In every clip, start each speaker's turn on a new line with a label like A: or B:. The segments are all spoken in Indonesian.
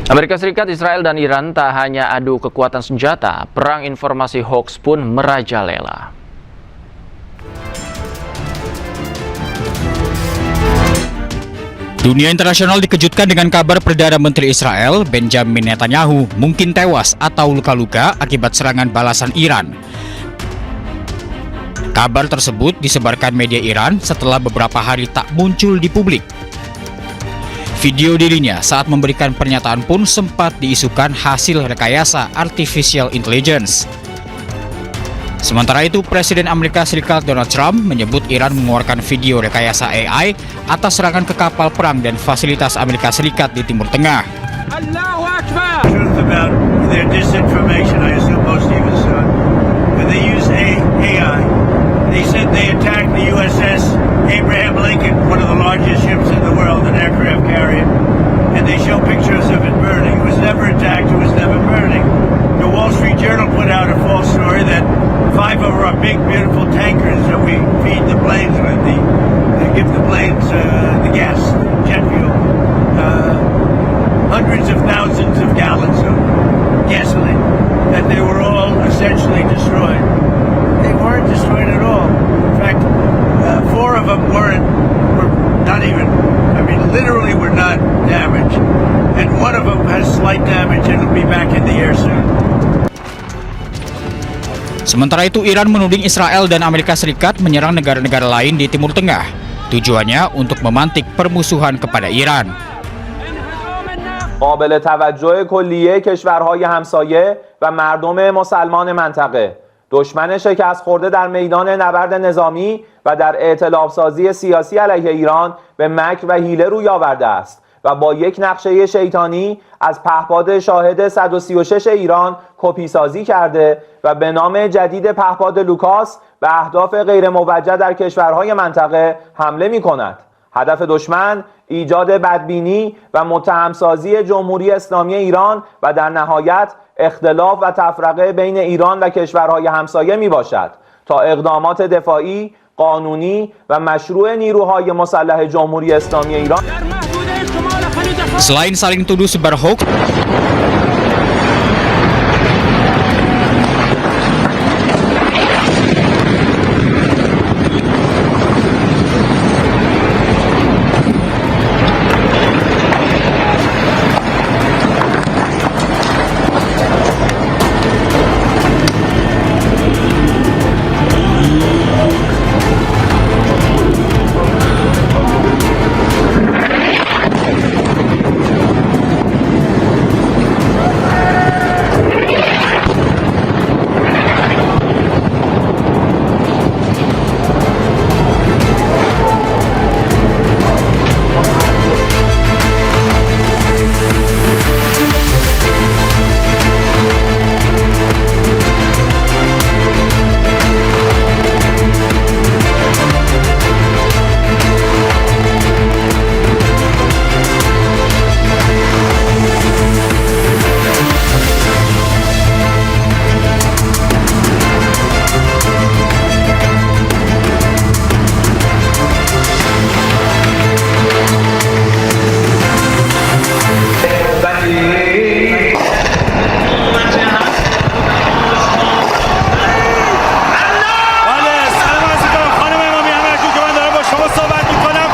A: Amerika Serikat, Israel, dan Iran tak hanya adu kekuatan senjata, perang informasi hoax pun merajalela.
B: Dunia internasional dikejutkan dengan kabar Perdana Menteri Israel, Benjamin Netanyahu, mungkin tewas atau luka-luka akibat serangan balasan Iran. Kabar tersebut disebarkan media Iran setelah beberapa hari tak muncul di publik. Video dirinya saat memberikan pernyataan pun sempat diisukan hasil rekayasa artificial intelligence. Sementara itu, Presiden Amerika Serikat Donald Trump menyebut Iran mengeluarkan video rekayasa AI atas serangan ke kapal perang dan fasilitas Amerika Serikat di Timur Tengah.
C: Allahu Akbar. Truth about their disinformation, I assume most of you saw. But they use AI. They said they attacked the USS Abraham Lincoln, one of the largest ships in the world, an aircraft carrier, and they show pictures of it burning. It was never attacked, it was never burning. The Wall Street Journal put out a false story that 5 of our big, beautiful tankers that we feed the planes with, they give the planes the gas, jet fuel, hundreds of thousands of gallons of gasoline, that they were all essentially destroyed. They weren't destroyed at all. In fact, 4 of them were not even, literally were not damaged. And 1 of them has slight damage and will be back in the air soon.
B: Sementara itu, Iran menuding Israel dan Amerika Serikat menyerang negara-negara lain di Timur Tengah. Tujuannya untuk memantik permusuhan kepada Iran.
D: قابل توجه کلیه کشورهای همسایه و مردم مسلمان منطقه دشمن شکست خورده در میدان نبرد نظامی و در ائتلاف سازی سیاسی علیه ایران به مکر و حیله روی آورده است و با یک نقشه شیطانی از پهپاد شاهد 136 ایران کپی سازی کرده و به نام جدید پهپاد لوکاس به اهداف غیر موجه در کشورهای منطقه حمله می کند. هدف دشمن ایجاد بدبینی و متهمسازی جمهوری اسلامی ایران و در نهایت اختلاف و تفرقه بین ایران و کشورهای همسایه می باشد تا اقدامات دفاعی، قانونی و مشروع نیروهای مسلح جمهوری اسلامی ایران.
B: Selain saling tuduh sebar hoax,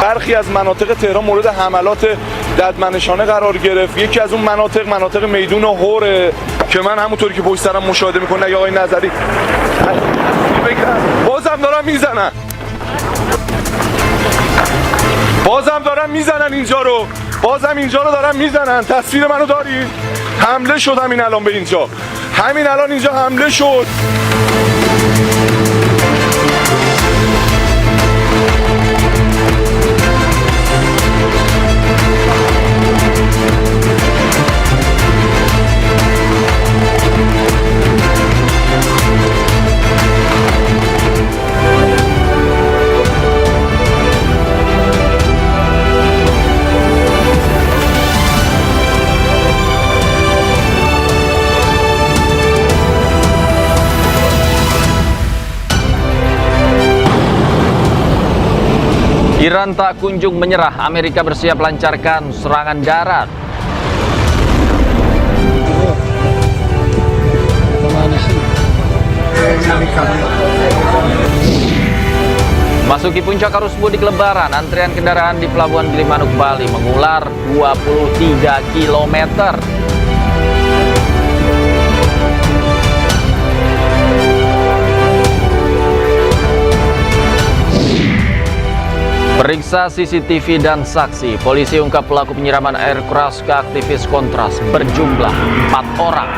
E: برخی از مناطق تهران مورد حملات ددمنشانه قرار گرفت. یکی از اون مناطق میدون هوره که من همونطوری که پشت سرم مشاهده میکنه یا آقای نظری بازم دارن میزنن اینجا رو، بازم اینجا رو دارن میزنن. تصویر منو دارید؟ حمله شد همین الان به اینجا، همین الان اینجا حمله شد.
A: Iran tak kunjung menyerah, Amerika bersiap lancarkan serangan darat. Masuki puncak arus mudik Lebaran, antrian kendaraan di Pelabuhan Gilimanuk, Bali mengular 23 km. Periksa CCTV dan saksi, polisi ungkap pelaku penyiraman air keras ke aktivis Kontras berjumlah 4 orang.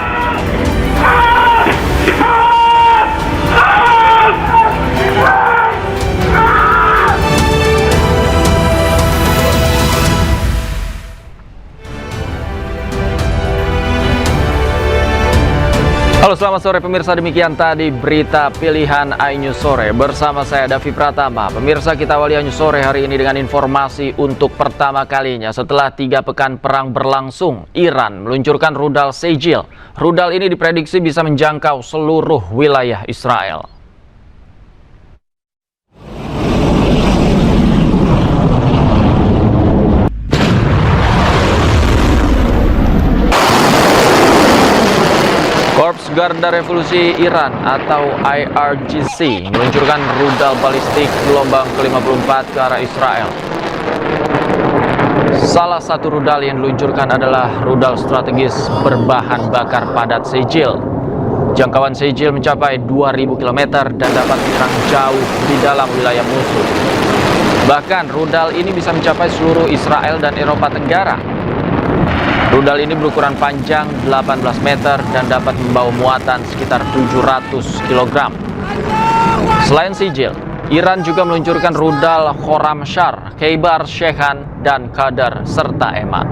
A: Halo, selamat sore pemirsa, demikian tadi berita pilihan iNews Sore bersama saya Davi Pratama. Pemirsa, kita awali iNews Sore hari ini dengan informasi untuk pertama kalinya setelah 3 pekan perang berlangsung, Iran meluncurkan rudal Sejil. Rudal ini diprediksi bisa menjangkau seluruh wilayah Israel. Korps Garda Revolusi Iran atau IRGC meluncurkan rudal balistik gelombang ke-54 ke arah Israel. Salah satu rudal yang diluncurkan adalah rudal strategis berbahan bakar padat Sejil. Jangkauan Sejil mencapai 2.000 km dan dapat menyerang jauh di dalam wilayah musuh. Bahkan rudal ini bisa mencapai seluruh Israel dan Eropa Tenggara. Rudal ini berukuran panjang 18 meter dan dapat membawa muatan sekitar 700 kg. Selain Sejil, Iran juga meluncurkan rudal Khorramshahr, Khaybar Sheikhan, dan Qadar, serta Emad.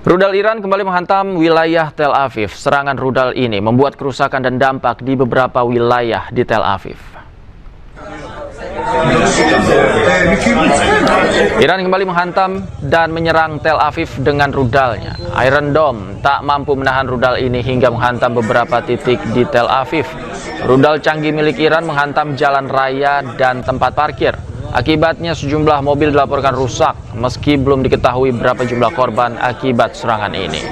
A: Rudal Iran kembali menghantam wilayah Tel Aviv. Serangan rudal ini membuat kerusakan dan dampak di beberapa wilayah di Tel Aviv. Iran kembali menghantam dan menyerang Tel Aviv dengan rudalnya. Iron Dome tak mampu menahan rudal ini hingga menghantam beberapa titik di Tel Aviv. Rudal canggih milik Iran menghantam jalan raya dan tempat parkir. Akibatnya sejumlah mobil dilaporkan rusak, meski belum diketahui berapa jumlah korban akibat serangan ini.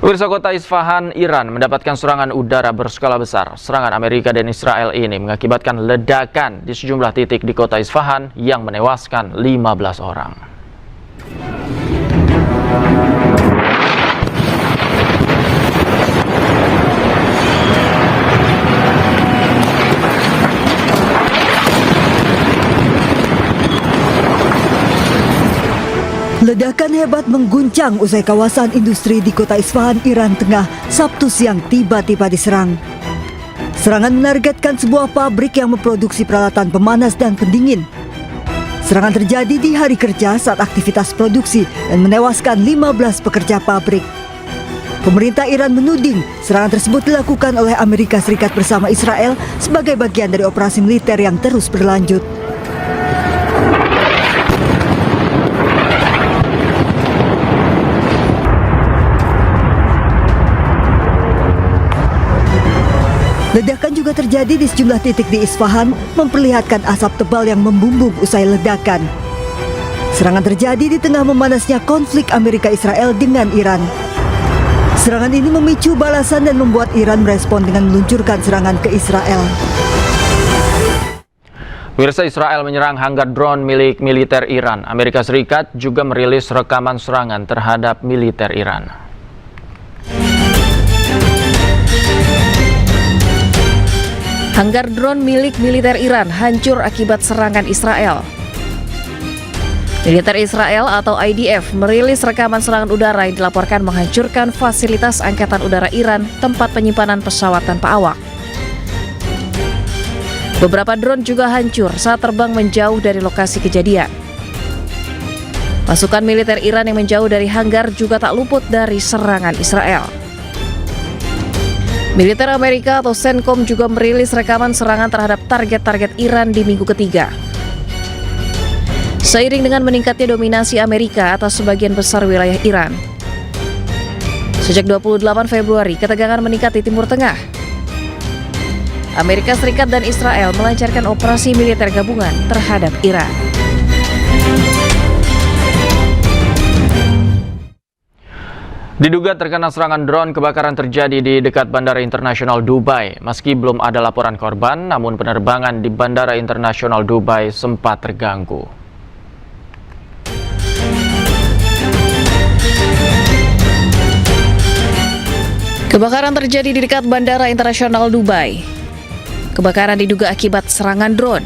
A: Pemirsa, kota Isfahan, Iran mendapatkan serangan udara berskala besar. Serangan Amerika dan Israel ini mengakibatkan ledakan di sejumlah titik di kota Isfahan yang menewaskan 15 orang.
F: Ledakan hebat mengguncang usai kawasan industri di kota Isfahan, Iran Tengah, Sabtu siang tiba-tiba diserang. Serangan menargetkan sebuah pabrik yang memproduksi peralatan pemanas dan pendingin. Serangan terjadi di hari kerja saat aktivitas produksi dan menewaskan 15 pekerja pabrik. Pemerintah Iran menuding serangan tersebut dilakukan oleh Amerika Serikat bersama Israel sebagai bagian dari operasi militer yang terus berlanjut. Ledakan juga terjadi di sejumlah titik di Isfahan, memperlihatkan asap tebal yang membumbung usai ledakan. Serangan terjadi di tengah memanasnya konflik Amerika-Israel dengan Iran. Serangan ini memicu balasan dan membuat Iran merespon dengan meluncurkan serangan ke Israel.
A: Pemirsa, Israel menyerang hanggar drone milik militer Iran. Amerika Serikat juga merilis rekaman serangan terhadap militer Iran.
G: Hanggar drone milik militer Iran hancur akibat serangan Israel. Militer Israel atau IDF merilis rekaman serangan udara yang dilaporkan menghancurkan fasilitas Angkatan Udara Iran, tempat penyimpanan pesawat tanpa awak. Beberapa drone juga hancur saat terbang menjauh dari lokasi kejadian. Pasukan militer Iran yang menjauh dari hanggar juga tak luput dari serangan Israel. Militer Amerika atau CENTCOM juga merilis rekaman serangan terhadap target-target Iran di minggu ketiga. Seiring dengan meningkatnya dominasi Amerika atas sebagian besar wilayah Iran. Sejak 28 Februari, ketegangan meningkat di Timur Tengah. Amerika Serikat dan Israel melancarkan operasi militer gabungan terhadap Iran.
A: Diduga terkena serangan drone, kebakaran terjadi di dekat Bandara Internasional Dubai. Meski belum ada laporan korban, namun penerbangan di Bandara Internasional Dubai sempat terganggu.
G: Kebakaran terjadi di dekat Bandara Internasional Dubai. Kebakaran diduga akibat serangan drone.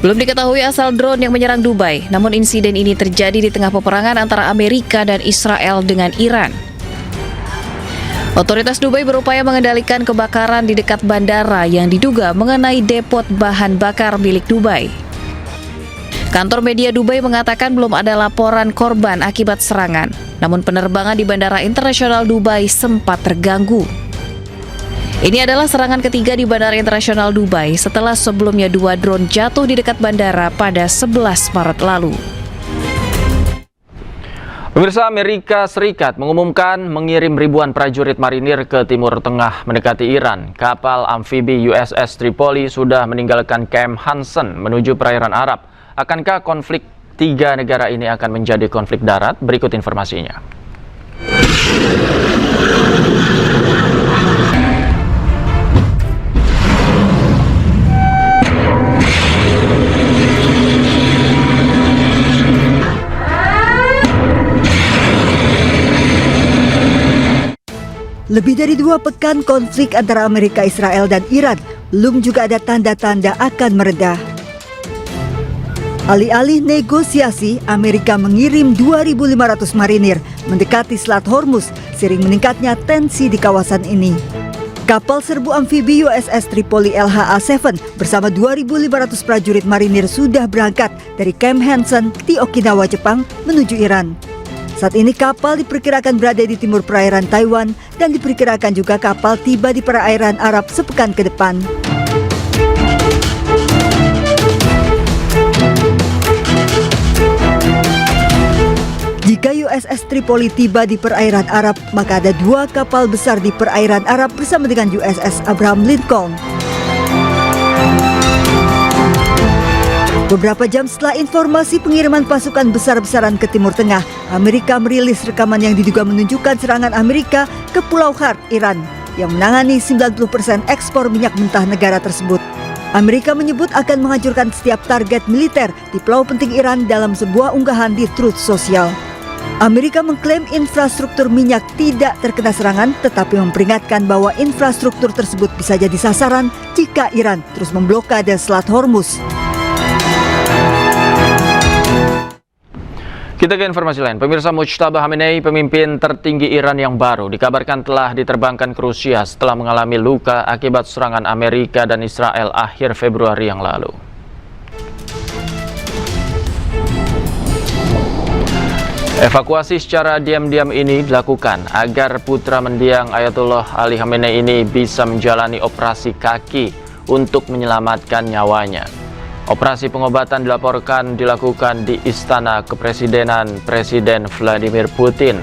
G: Belum diketahui asal drone yang menyerang Dubai, namun insiden ini terjadi di tengah peperangan antara Amerika dan Israel dengan Iran. Otoritas Dubai berupaya mengendalikan kebakaran di dekat bandara yang diduga mengenai depot bahan bakar milik Dubai. Kantor media Dubai mengatakan belum ada laporan korban akibat serangan, namun penerbangan di Bandara Internasional Dubai sempat terganggu. Ini adalah serangan ketiga di Bandara Internasional Dubai setelah sebelumnya 2 drone jatuh di dekat bandara pada 11 Maret lalu.
A: Pemirsa, Amerika Serikat mengumumkan mengirim ribuan prajurit marinir ke Timur Tengah mendekati Iran. Kapal amfibi USS Tripoli sudah meninggalkan Camp Hansen menuju perairan Arab. Akankah konflik 3 negara ini akan menjadi konflik darat? Berikut informasinya.
F: Lebih dari 2 pekan konflik antara Amerika, Israel, dan Iran belum juga ada tanda-tanda akan mereda. Alih-alih negosiasi, Amerika mengirim 2.500 marinir mendekati Selat Hormuz, seiring meningkatnya tensi di kawasan ini. Kapal serbu amfibi USS Tripoli LHA-7 bersama 2.500 prajurit marinir sudah berangkat dari Camp Hansen di Okinawa, Jepang menuju Iran. Saat ini kapal diperkirakan berada di timur perairan Taiwan dan diperkirakan juga kapal tiba di perairan Arab sepekan ke depan. Jika USS Tripoli tiba di perairan Arab, maka ada 2 kapal besar di perairan Arab bersama dengan USS Abraham Lincoln. Beberapa jam setelah informasi pengiriman pasukan besar-besaran ke Timur Tengah, Amerika merilis rekaman yang diduga menunjukkan serangan Amerika ke Pulau Khark, Iran, yang menangani 90% ekspor minyak mentah negara tersebut. Amerika menyebut akan menghancurkan setiap target militer di pulau penting Iran dalam sebuah unggahan di Truth Social. Amerika mengklaim infrastruktur minyak tidak terkena serangan, tetapi memperingatkan bahwa infrastruktur tersebut bisa jadi sasaran jika Iran terus memblokade Selat Hormuz.
A: Kita ke informasi lain. Pemirsa, Mujtaba Khamenei, pemimpin tertinggi Iran yang baru, dikabarkan telah diterbangkan ke Rusia setelah mengalami luka akibat serangan Amerika dan Israel akhir Februari yang lalu. Evakuasi secara diam-diam ini dilakukan agar putra mendiang Ayatollah Ali Khamenei ini bisa menjalani operasi kaki untuk menyelamatkan nyawanya. Operasi pengobatan dilaporkan dilakukan di Istana Kepresidenan Presiden Vladimir Putin.